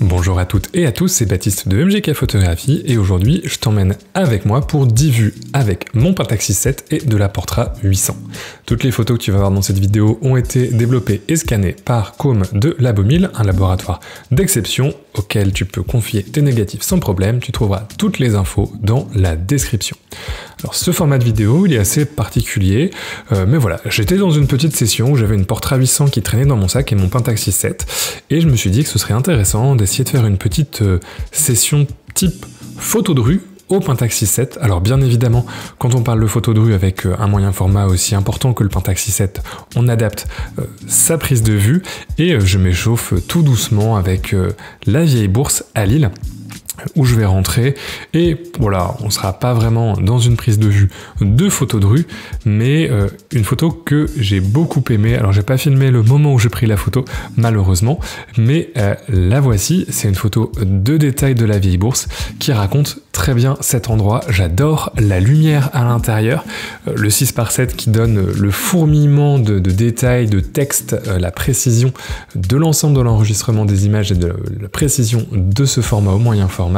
Bonjour à toutes et à tous, c'est Baptiste de MGK Photographie et aujourd'hui je t'emmène avec moi pour 10 vues avec mon Pentax 6.7 et de la Portra 800. Toutes les photos que tu vas voir dans cette vidéo ont été développées et scannées par Com de Labomil, un laboratoire d'exception auquel tu peux confier tes négatifs sans problème. Tu trouveras toutes les infos dans la description. Alors ce format de vidéo il est assez particulier, mais voilà, j'étais dans une petite session où j'avais une Portra 800 qui traînait dans mon sac et mon Pentax 6.7 et je me suis dit que ce serait intéressant d'essayer de faire une petite session type photo de rue au Pentax 6.7. Alors bien évidemment, quand on parle de photo de rue avec un moyen format aussi important que le Pentax 6.7, on adapte sa prise de vue et je m'échauffe tout doucement avec la vieille bourse à Lille où je vais rentrer et voilà, on sera pas vraiment dans une prise de vue de photo de rue, mais une photo que j'ai beaucoup aimée. Alors j'ai pas filmé le moment où j'ai pris la photo malheureusement, mais la voici, c'est une photo de détail de la vieille bourse qui raconte très bien cet endroit. J'adore la lumière à l'intérieur, le 6x7 qui donne le fourmillement de détails, de texte, la précision de l'ensemble de l'enregistrement des images et de la précision de ce format au moyen format.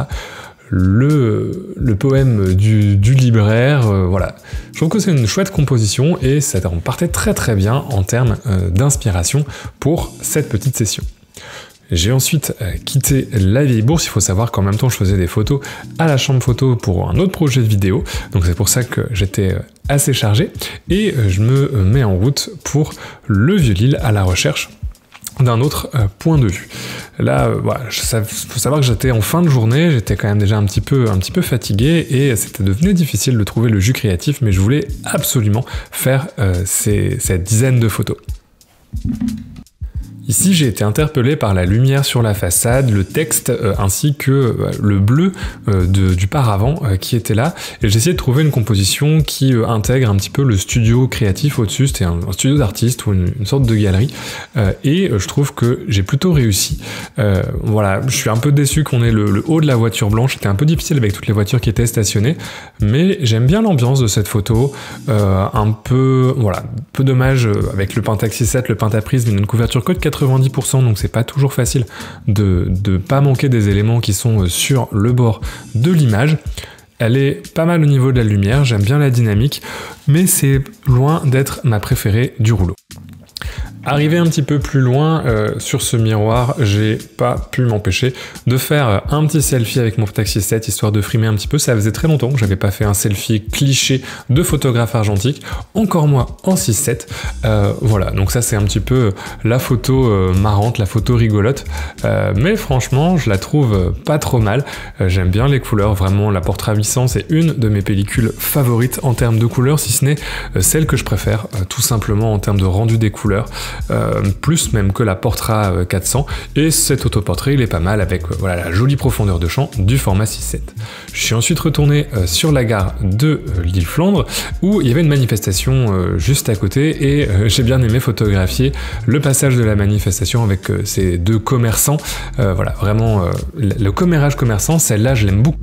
Le poème du libraire, voilà. Je trouve que c'est une chouette composition et ça partait très très bien en termes d'inspiration pour cette petite session. J'ai ensuite quitté la vieille bourse. Il faut savoir qu'en même temps je faisais des photos à la chambre photo pour un autre projet de vidéo, donc c'est pour ça que j'étais assez chargé et je me mets en route pour le Vieux-Lille à la recherche d'un autre point de vue. Là, voilà, faut savoir que j'étais en fin de journée, j'étais quand même déjà un petit peu fatigué et c'était devenu difficile de trouver le jus créatif, mais je voulais absolument faire cette dizaine de photos. Ici, j'ai été interpellé par la lumière sur la façade, le texte ainsi que le bleu du paravent qui était là. Et j'ai essayé de trouver une composition qui intègre un petit peu le studio créatif au-dessus. C'était un studio d'artiste ou une sorte de galerie. Et je trouve que j'ai plutôt réussi. Voilà, je suis un peu déçu qu'on ait le haut de la voiture blanche. C'était un peu difficile avec toutes les voitures qui étaient stationnées. Mais j'aime bien l'ambiance de cette photo. Un peu dommage avec le Pentax 6.7, le Pentaprisme, une couverture que de 90%, donc c'est pas toujours facile de pas manquer des éléments qui sont sur le bord de l'image. Elle est pas mal au niveau de la lumière, j'aime bien la dynamique, mais c'est loin d'être ma préférée du rouleau. Arrivé un petit peu plus loin sur ce miroir, j'ai pas pu m'empêcher de faire un petit selfie avec mon Pentax 6.7 histoire de frimer un petit peu. Ça faisait très longtemps que j'avais pas fait un selfie cliché de photographe argentique, encore moins en 6.7. Voilà, donc ça c'est un petit peu la photo marrante, la photo rigolote, mais franchement je la trouve pas trop mal. J'aime bien les couleurs, vraiment la Portra 800 c'est une de mes pellicules favorites en termes de couleurs, si ce n'est celle que je préfère, tout simplement en termes de rendu des couleurs. Plus même que la Portra 400 et cet autoportrait il est pas mal avec voilà, la jolie profondeur de champ du format 6.7. Je suis ensuite retourné sur la gare de l'île Flandre où il y avait une manifestation juste à côté et j'ai bien aimé photographier le passage de la manifestation avec ces deux commerçants. Voilà, vraiment le commérage commerçant, celle-là je l'aime beaucoup.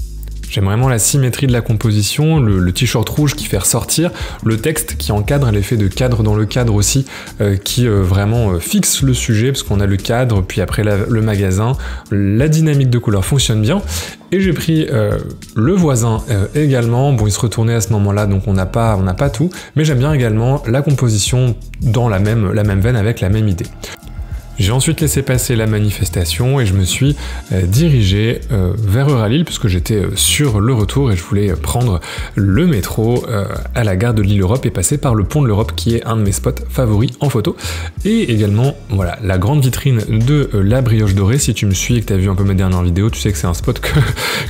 J'aime vraiment la symétrie de la composition, le t-shirt rouge qui fait ressortir, le texte qui encadre, l'effet de cadre dans le cadre aussi, qui vraiment fixe le sujet, parce qu'on a le cadre, puis après le magasin, la dynamique de couleur fonctionne bien. Et j'ai pris le voisin également, bon il se retournait à ce moment-là, donc on n'a pas tout, mais j'aime bien également la composition dans la même veine avec la même idée. J'ai ensuite laissé passer la manifestation et je me suis dirigé vers Euralille puisque j'étais sur le retour et je voulais prendre le métro à la gare de l'île Europe et passer par le pont de l'Europe qui est un de mes spots favoris en photo. Et également, voilà, la grande vitrine de la Brioche Dorée. Si tu me suis et que tu as vu un peu mes dernières vidéos, tu sais que c'est un spot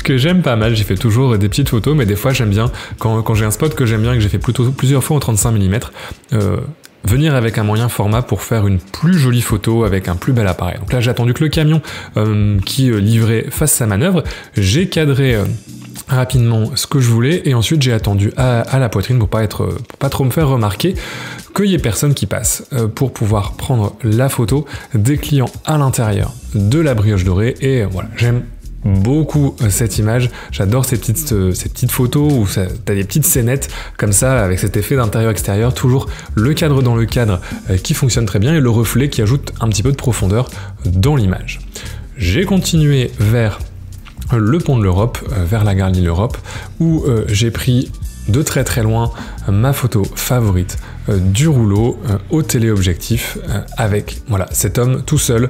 que j'aime pas mal. J'ai fait toujours des petites photos, mais des fois j'aime bien, quand j'ai un spot que j'aime bien et que j'ai fait plusieurs fois en 35 mm, venir avec un moyen format pour faire une plus jolie photo avec un plus bel appareil. Donc là j'ai attendu que le camion qui livrait fasse sa manœuvre, j'ai cadré rapidement ce que je voulais et ensuite j'ai attendu à la poitrine pour pas trop me faire remarquer qu'il y ait personne qui passe pour pouvoir prendre la photo des clients à l'intérieur de la Brioche Dorée et voilà, j'aime beaucoup cette image, j'adore ces petites photos où t'as des petites scénettes comme ça avec cet effet d'intérieur-extérieur, toujours le cadre dans le cadre qui fonctionne très bien et le reflet qui ajoute un petit peu de profondeur dans l'image. J'ai continué vers le pont de l'Europe, vers la gare Lille-Europe, où j'ai pris de très très loin ma photo favorite du rouleau au téléobjectif avec voilà, cet homme tout seul.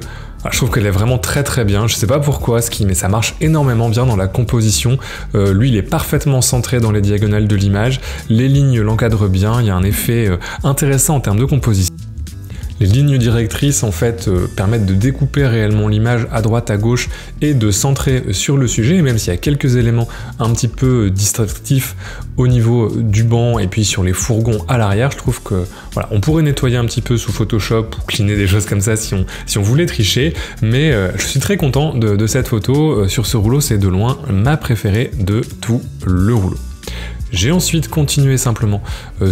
Je trouve qu'elle est vraiment très très bien, je sais pas pourquoi, mais ça marche énormément bien dans la composition. Lui il est parfaitement centré dans les diagonales de l'image, les lignes l'encadrent bien, il y a un effet intéressant en termes de composition. Les lignes directrices en fait permettent de découper réellement l'image à droite à gauche et de centrer sur le sujet, même s'il y a quelques éléments un petit peu distractifs au niveau du banc et puis sur les fourgons à l'arrière. Je trouve que voilà, on pourrait nettoyer un petit peu sous Photoshop ou cleaner des choses comme ça si on voulait tricher, mais je suis très content de cette photo. Sur ce rouleau, c'est de loin ma préférée de tout le rouleau. J'ai ensuite continué simplement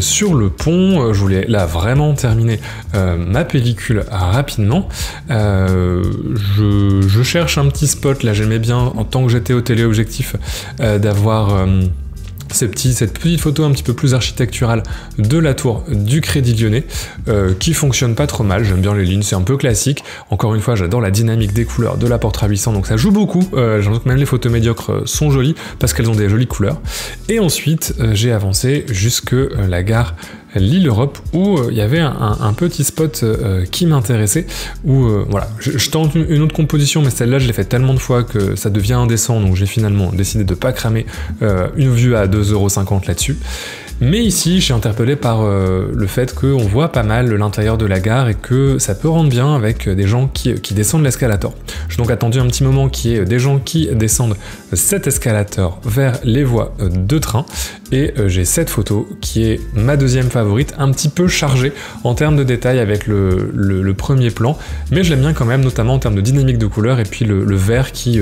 sur le pont, je voulais là vraiment terminer ma pellicule rapidement. Je cherche un petit spot, là j'aimais bien, en tant que j'étais au téléobjectif, d'avoir cette petite photo un petit peu plus architecturale de la tour du Crédit Lyonnais, qui fonctionne pas trop mal, j'aime bien les lignes, c'est un peu classique. Encore une fois, j'adore la dynamique des couleurs de la Portra 800, donc ça joue beaucoup. J'avoue que même les photos médiocres sont jolies, parce qu'elles ont des jolies couleurs. Et ensuite, j'ai avancé jusque la gare Lille-Europe, où il y avait un petit spot qui m'intéressait, où voilà, je tente une autre composition, mais celle-là je l'ai fait tellement de fois que ça devient indécent, donc j'ai finalement décidé de pas cramer une vue à 2,50 € là-dessus. Mais ici, je suis interpellé par le fait qu'on voit pas mal l'intérieur de la gare et que ça peut rendre bien avec des gens qui descendent l'escalator. J'ai donc attendu un petit moment qu'il y ait des gens qui descendent cet escalator vers les voies de train, et j'ai cette photo qui est ma deuxième favorite, un petit peu chargée en termes de détails avec le premier plan, mais je l'aime bien quand même, notamment en termes de dynamique de couleur et puis le vert qui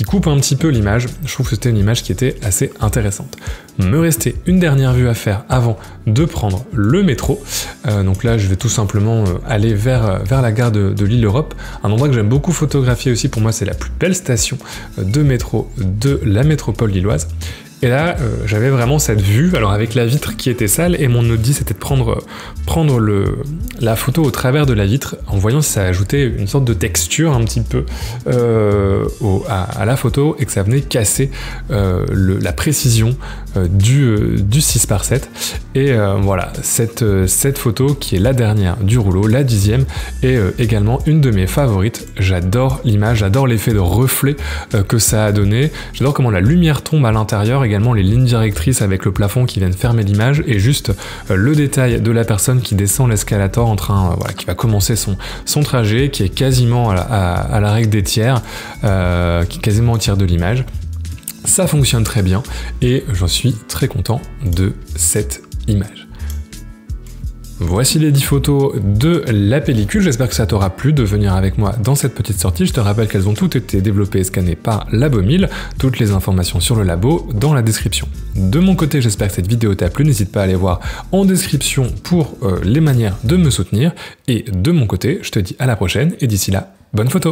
coupe un petit peu l'image. Je trouve que c'était une image qui était assez intéressante. Me restait une dernière vue à faire avant de prendre le métro. Donc là, je vais tout simplement aller vers la gare de Lille-Europe, un endroit que j'aime beaucoup photographier aussi. Pour moi, c'est la plus belle station de métro de la métropole lilloise. Et là, j'avais vraiment cette vue, alors avec la vitre qui était sale, et mon audi c'était de prendre la photo au travers de la vitre, en voyant si ça ajoutait une sorte de texture un petit peu à la photo, et que ça venait casser la précision du 6:7. Et voilà, cette photo qui est la dernière du rouleau, la 10e, est également une de mes favorites. J'adore l'image, j'adore l'effet de reflet que ça a donné, j'adore comment la lumière tombe à l'intérieur, également les lignes directrices avec le plafond qui viennent fermer l'image, et juste le détail de la personne qui descend l'escalator en train, voilà, qui va commencer son trajet, qui est quasiment à la règle des tiers, qui est quasiment au tiers de l'image. Ça fonctionne très bien et j'en suis très content de cette image. Voici les 10 photos de la pellicule, j'espère que ça t'aura plu de venir avec moi dans cette petite sortie. Je te rappelle qu'elles ont toutes été développées et scannées par Labo1000, toutes les informations sur le labo dans la description. De mon côté, j'espère que cette vidéo t'a plu, n'hésite pas à aller voir en description pour les manières de me soutenir, et de mon côté, je te dis à la prochaine, et d'ici là, bonne photo!